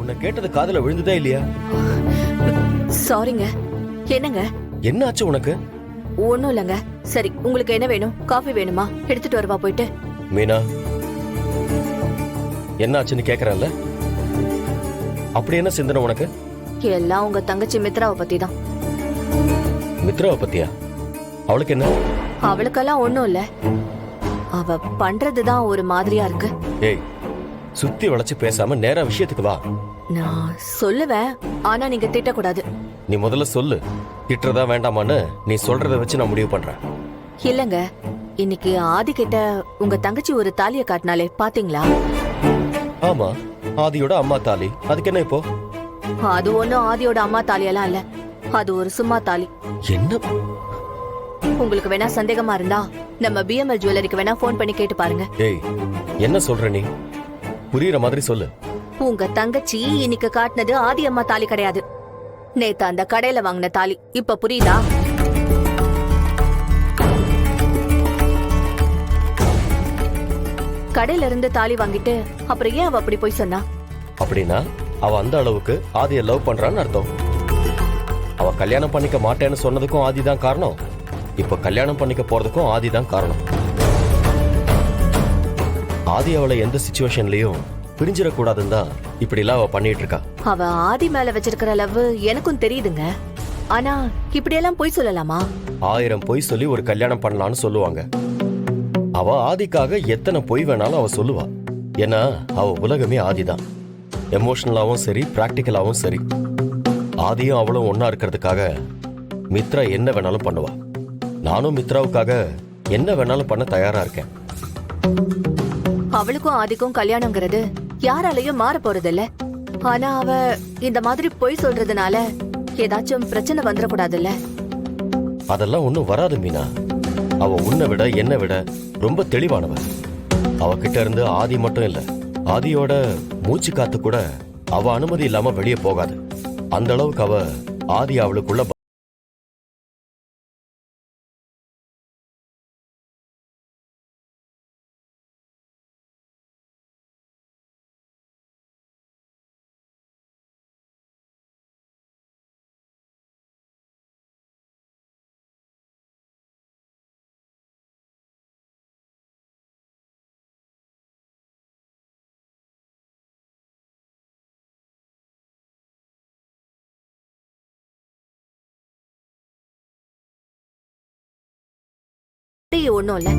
உன்னை கேட்டது காதுல விழுந்ததே இல்லையா? சாரிங்க. என்னங்க? என்ன ஆச்சு உனக்கு? ஒண்ணும் இல்லங்க. சரி, உங்களுக்கு என்ன வேணும்? காஃபி வேணுமா? எடுத்துட்டு வரவா போயிட்டு? மீனா, என்ன ஆச்சுன்னு கேக்குறல்ல? அப்படி என்ன சிந்தனை உனக்கு? எல்லாம் உங்க தங்கச்சி மித்ராவை பத்தி தான். மித்ராவை பத்தியா? அவளுக்கு என்ன? அவளுக்கெல்லாம் ஒண்ணும் இல்ல. அவ பண்றதுதான் ஒரு மாதிரியா இருக்கு. ஏய், சுத்தி வளைச்சு பேசாம நேரா விஷயத்துக்கு வா. நான் சொல்லுவேன், ஆனா நீங்க திட்டக்கூடாது. நீ முதல்ல சொல்லு. திட்டுறதா வேண்டாமான்னு நீ சொல்றத வச்சு நான் முடிவு பண்றேன். இல்லங்க, இன்னைக்கு ஆதி கிட்ட உங்க தங்கச்சி ஒரு தாலிய காட்டினாலே பாத்தீங்களா? ஆமா, ஆதியோட அம்மா தாலி. அதுக்கு என்ன இப்போ? அது ஒண்ணும் ஆதியோட அம்மா தாலியெல்லாம் இல்ல. அது ஒரு சும்மா தாலி. என்ன? உங்களுக்கு வேணா சந்தேகமா இருந்தா நம்ம பிஎம்எல் ஜுவல்லரிக்கு வேணா போன் பண்ணி கேட்டு பாருங்க. ஏய், என்ன சொல்ற நீ? புரியுற மாதிரி சொல்லு. உங்க தங்கச்சி இன்னைக்கு காட்டினது ஆதி அம்மா தாலி கிடையாது. நேத்து அந்த கடையில வாங்கின தாலி. இப்ப புரியுதா? கடையில இருந்து தாலி வாங்கிட்டு அப்புறம் ஏன் அவ அப்படி போய் சொன்னா? அப்படின்னா அவ அந்த அளவுக்கு ஆதிய லவ் பண்றான்னு அர்த்தம். அவ கல்யாணம் பண்ணிக்க மாட்டேன்னு சொன்னதுக்கும் ஆதிதான் காரணம். இப்ப கல்யாணம் பண்ணிக்க போறதுக்கும் ஆதிதான் காரணம். ஆதி அவளை எந்த சிச்சுவேஷன்லயும் பிரிஞ்சிடக்கூடாதுன்னு தான் இப்படி எல்லாம் அவ பண்ணிட்டு இருக்கா. அவ ஆதி மேல வச்சிருக்கிற லவ் எனக்கும் தெரியுதுங்க. ஆனா இப்படியெல்லாம் பொய் சொல்லலாமா? 1000 பொய் சொல்லி ஒரு கல்யாணம் பண்ணலாம்னு சொல்லுவாங்க. அவ ஆதிக்காக எத்தனை பொய் வேணாலும் அவ சொல்லுவா. ஏன்னா அவ உலகமே ஆதிதான். எமோஷனலாவும் சரி, பிராக்டிக்கலாவும் சரி. ஆதியும் அவளும் ஒன்னா இருக்கிறதுக்காக மித்ரா என்ன வேணாலும் பண்ணுவா. நானும் மித்ராவுக்காக என்ன வேணாலும் பண்ண தயாரா இருக்கேன். அவளுக்கும் ஆதிக்கும் கல்யாணங்கிறது யாராலையும் மாற போறது இல்ல. ஆனா அவ இந்த மாதிரி பொய் சொல்றதுனால ஏதாச்சும் பிரச்சனை வந்துடக்கூடாதுல்ல. அதெல்லாம் ஒண்ணும் வராது மீனா. அவ உன்னை விட என்னை விட ரொம்ப தெளிவானவ. அவகிட்ட இருந்து ஆதி மட்டும் இல்ல, ஆதியோட மூச்சு காத்து கூட அவ அனுமதி இல்லாம வெளியே போகாது. அந்த அளவுக்கு அவ ஆதி அவளுக்குள்ள ஒண்ணும் இல்ல.